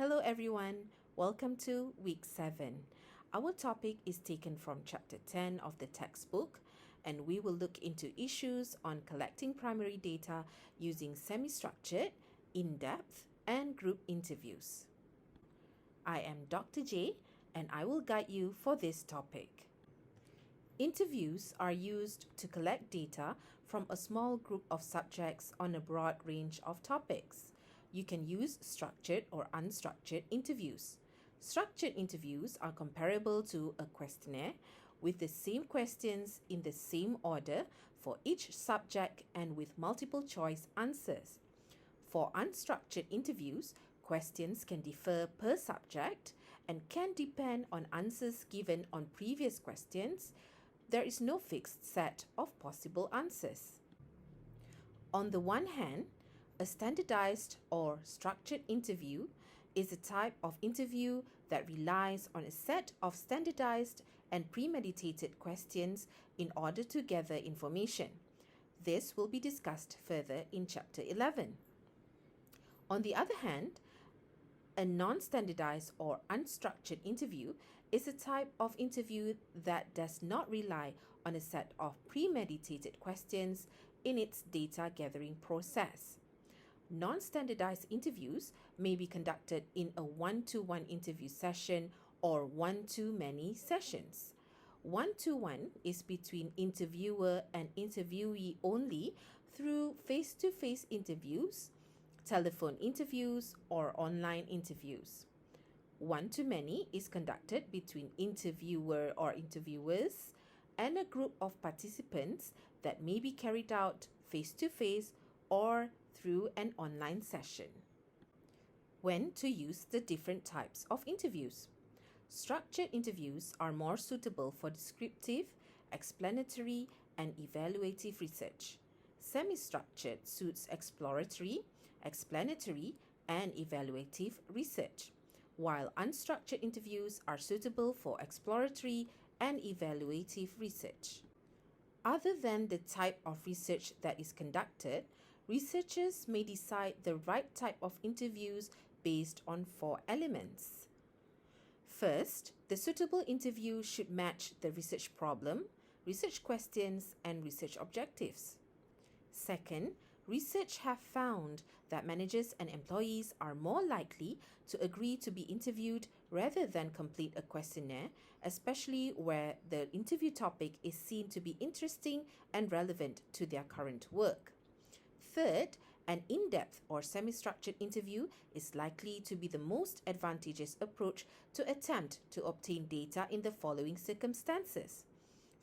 Hello everyone, welcome to week 7. Our topic is taken from chapter 10 of the textbook, and we will look into issues on collecting primary data using semi-structured, in-depth, and group interviews. I am Dr. J, and I will guide you for this topic. Interviews are used to collect data from a small group of subjects on a broad range of topics. You can use structured or unstructured interviews. Structured interviews are comparable to a questionnaire with the same questions in the same order for each subject and with multiple choice answers. For unstructured interviews, questions can differ per subject and can depend on answers given on previous questions. There is no fixed set of possible answers. On the one hand, a standardized or structured interview is a type of interview that relies on a set of standardized and premeditated questions in order to gather information. This will be discussed further in Chapter 11. On the other hand, a non-standardized or unstructured interview is a type of interview that does not rely on a set of premeditated questions in its data gathering process. Non-standardized interviews may be conducted in a one-to-one interview session or one-to-many sessions. One-to-one is between interviewer and interviewee only through face-to-face interviews, telephone interviews, or online interviews. One-to-many is conducted between interviewer or interviewers and a group of participants that may be carried out face-to-face or through an online session. When to use the different types of interviews. Structured interviews are more suitable for descriptive, explanatory, and evaluative research. Semi-structured suits exploratory, explanatory, and evaluative research, while unstructured interviews are suitable for exploratory and evaluative research. Other than the type of research that is conducted, researchers may decide the right type of interviews based on 4 elements. First, the suitable interview should match the research problem, research questions, and research objectives. Second, research have found that managers and employees are more likely to agree to be interviewed rather than complete a questionnaire, especially where the interview topic is seen to be interesting and relevant to their current work. Third, an in-depth or semi-structured interview is likely to be the most advantageous approach to attempt to obtain data in the following circumstances.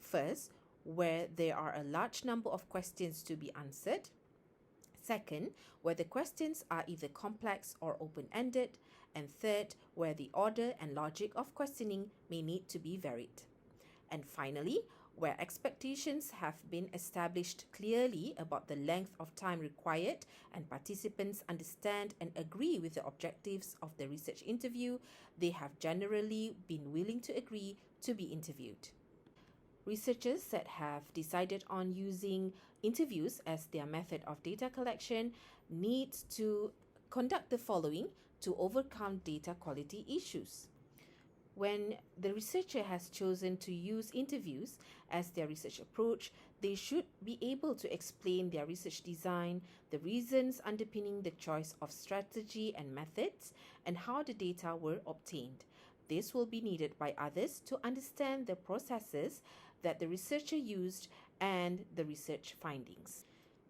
First, where there are a large number of questions to be answered. Second, where the questions are either complex or open-ended. And third, where the order and logic of questioning may need to be varied. And finally, where expectations have been established clearly about the length of time required and participants understand and agree with the objectives of the research interview, they have generally been willing to agree to be interviewed. Researchers that have decided on using interviews as their method of data collection need to conduct the following to overcome data quality issues. When the researcher has chosen to use interviews as their research approach, they should be able to explain their research design, the reasons underpinning the choice of strategy and methods, and how the data were obtained. This will be needed by others to understand the processes that the researcher used and the research findings.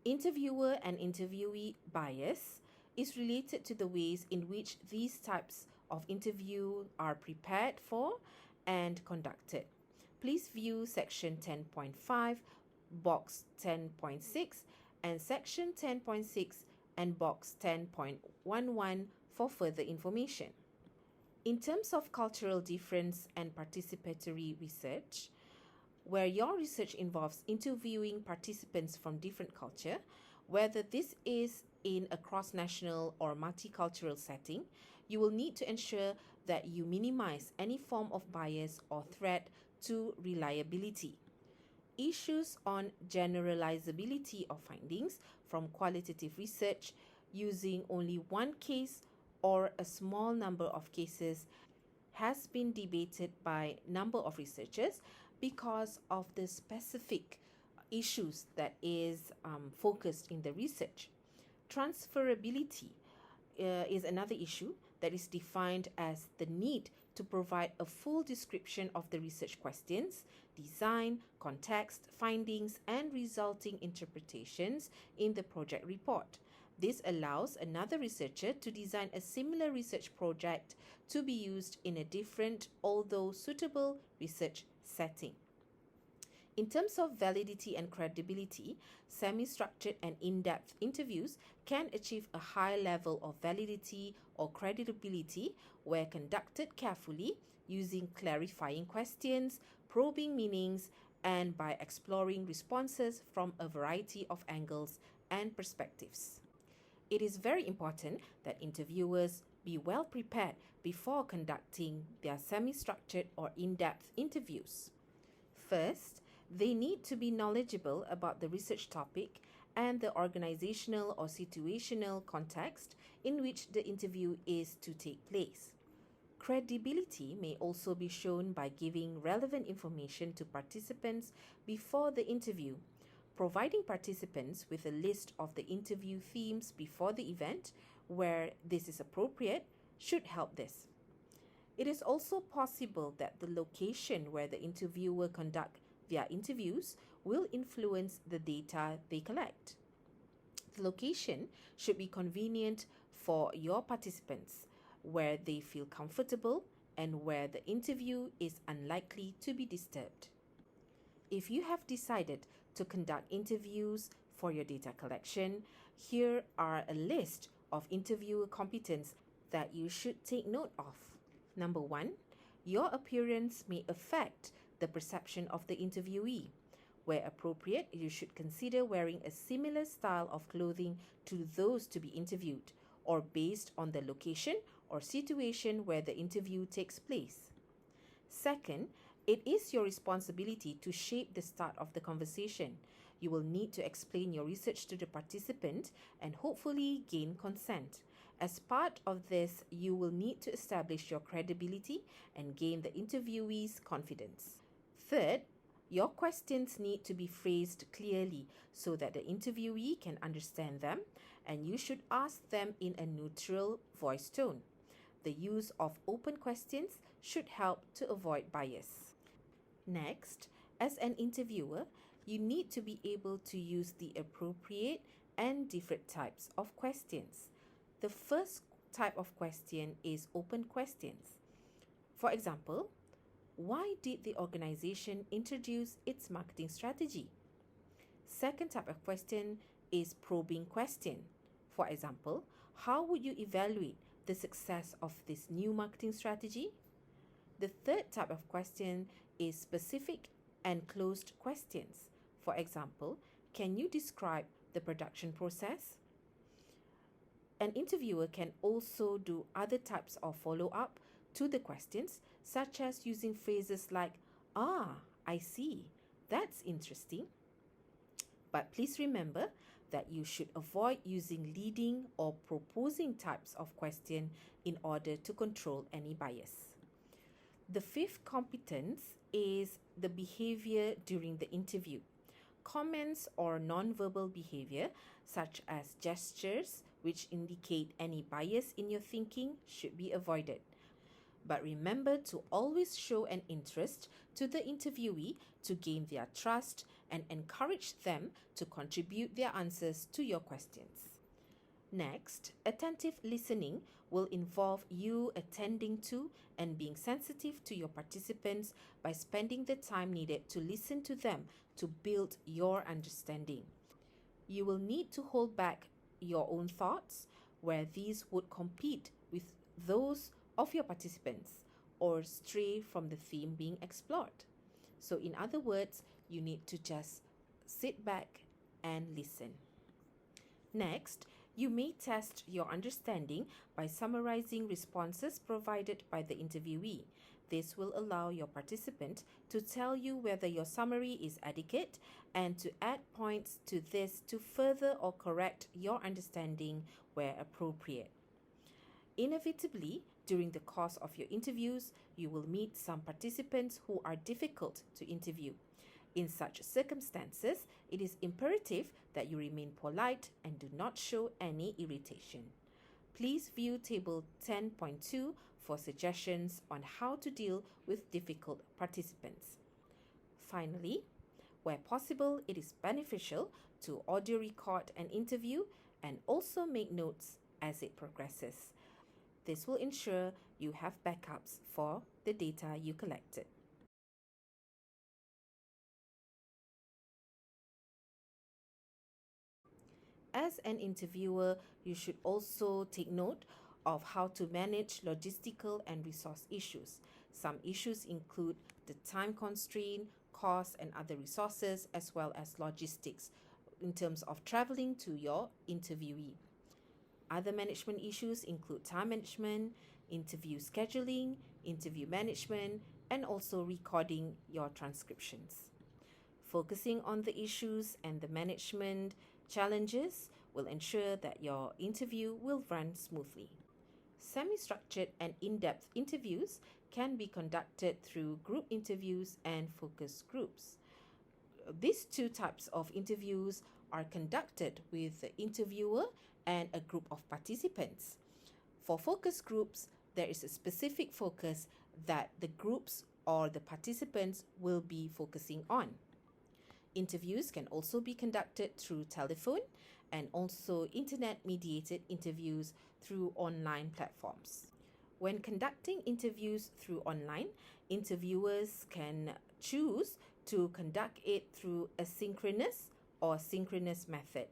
Interviewer and interviewee bias is related to the ways in which these types of interview are prepared for and conducted. Please view section 10.5, box 10.6, and section 10.6 and box 10.11 for further information. In terms of cultural difference and participatory research, where your research involves interviewing participants from different culture, whether this is in a cross-national or multicultural setting, you will need to ensure that you minimize any form of bias or threat to reliability. Issues on generalizability of findings from qualitative research using only one case or a small number of cases has been debated by a number of researchers because of the specific issues that is focused in the research. Transferability is another issue that is defined as the need to provide a full description of the research questions, design, context, findings, and resulting interpretations in the project report. This allows another researcher to design a similar research project to be used in a different, although suitable, research setting. In terms of validity and credibility, semi-structured and in-depth interviews can achieve a high level of validity or credibility where conducted carefully, using clarifying questions, probing meanings, and by exploring responses from a variety of angles and perspectives. It is very important that interviewers be well prepared before conducting their semi-structured or in-depth interviews. First, they need to be knowledgeable about the research topic and the organizational or situational context in which the interview is to take place. Credibility may also be shown by giving relevant information to participants before the interview. Providing participants with a list of the interview themes before the event, where this is appropriate, should help this. It is also possible that the location where the interviewer conduct their interviews will influence the data they collect. The location should be convenient for your participants, where they feel comfortable and where the interview is unlikely to be disturbed. If you have decided to conduct interviews for your data collection, here are a list of interviewer competence that you should take note of. Number 1, your appearance may affect the perception of the interviewee. Where appropriate, you should consider wearing a similar style of clothing to those to be interviewed, or based on the location or situation where the interview takes place. Second, it is your responsibility to shape the start of the conversation. You will need to explain your research to the participant and hopefully gain consent. As part of this, you will need to establish your credibility and gain the interviewee's confidence. Third, your questions need to be phrased clearly so that the interviewee can understand them, and you should ask them in a neutral voice tone. The use of open questions should help to avoid bias. Next, as an interviewer, you need to be able to use the appropriate and different types of questions. The first type of question is open questions. For example, why did the organization introduce its marketing strategy? Second type of question is probing question. For example, how would you evaluate the success of this new marketing strategy? The third type of question is specific and closed questions. For example, can you describe the production process? An interviewer can also do other types of follow-up to the questions, such as using phrases like, I see, that's interesting. But please remember that you should avoid using leading or proposing types of question in order to control any bias. The fifth competence is the behavior during the interview. Comments or non-verbal behavior, such as gestures, which indicate any bias in your thinking, should be avoided. But remember to always show an interest to the interviewee to gain their trust and encourage them to contribute their answers to your questions. Next, attentive listening will involve you attending to and being sensitive to your participants by spending the time needed to listen to them to build your understanding. You will need to hold back your own thoughts where these would compete with those of your participants or stray from the theme being explored. So in other words, you need to just sit back and listen. Next, you may test your understanding by summarizing responses provided by the interviewee. This will allow your participant to tell you whether your summary is adequate and to add points to this to further or correct your understanding where appropriate. Inevitably, during the course of your interviews, you will meet some participants who are difficult to interview. In such circumstances, it is imperative that you remain polite and do not show any irritation. Please view Table 10.2 for suggestions on how to deal with difficult participants. Finally, where possible, it is beneficial to audio record an interview and also make notes as it progresses. This will ensure you have backups for the data you collected. As an interviewer, you should also take note of how to manage logistical and resource issues. Some issues include the time constraint, cost, and other resources, as well as logistics in terms of traveling to your interviewee. Other management issues include time management, interview scheduling, interview management, and also recording your transcriptions. Focusing on the issues and the management challenges will ensure that your interview will run smoothly. Semi-structured and in-depth interviews can be conducted through group interviews and focus groups. These two types of interviews are conducted with the interviewer and a group of participants. For focus groups, there is a specific focus that the groups or the participants will be focusing on. Interviews can also be conducted through telephone and also internet-mediated interviews through online platforms. When conducting interviews through online, interviewers can choose to conduct it through a synchronous or synchronous method.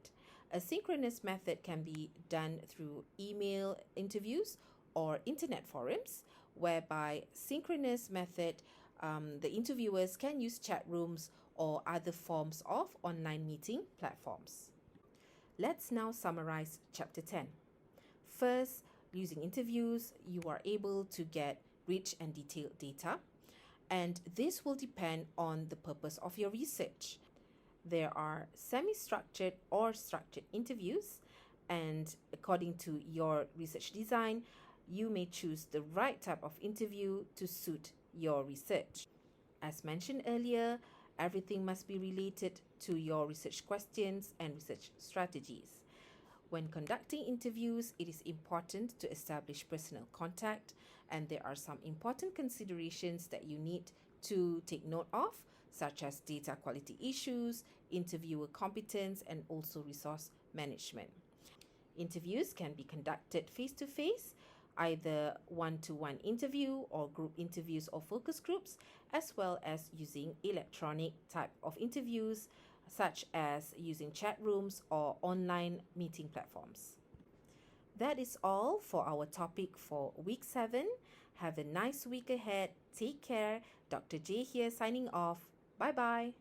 A synchronous method can be done through email interviews or internet forums, whereby synchronous method, the interviewers can use chat rooms or other forms of online meeting platforms. Let's now summarize Chapter 10. First, using interviews, you are able to get rich and detailed data, and this will depend on the purpose of your research. There are semi-structured or structured interviews, and according to your research design, you may choose the right type of interview to suit your research. As mentioned earlier, everything must be related to your research questions and research strategies. When conducting interviews, it is important to establish personal contact, and there are some important considerations that you need to take note of, such as data quality issues, interviewer competence, and also resource management. Interviews can be conducted face-to-face, either one-to-one interview or group interviews or focus groups, as well as using electronic type of interviews, such as using chat rooms or online meeting platforms. That is all for our topic for week 7. Have a nice week ahead. Take care. Dr. J here signing off. Bye-bye.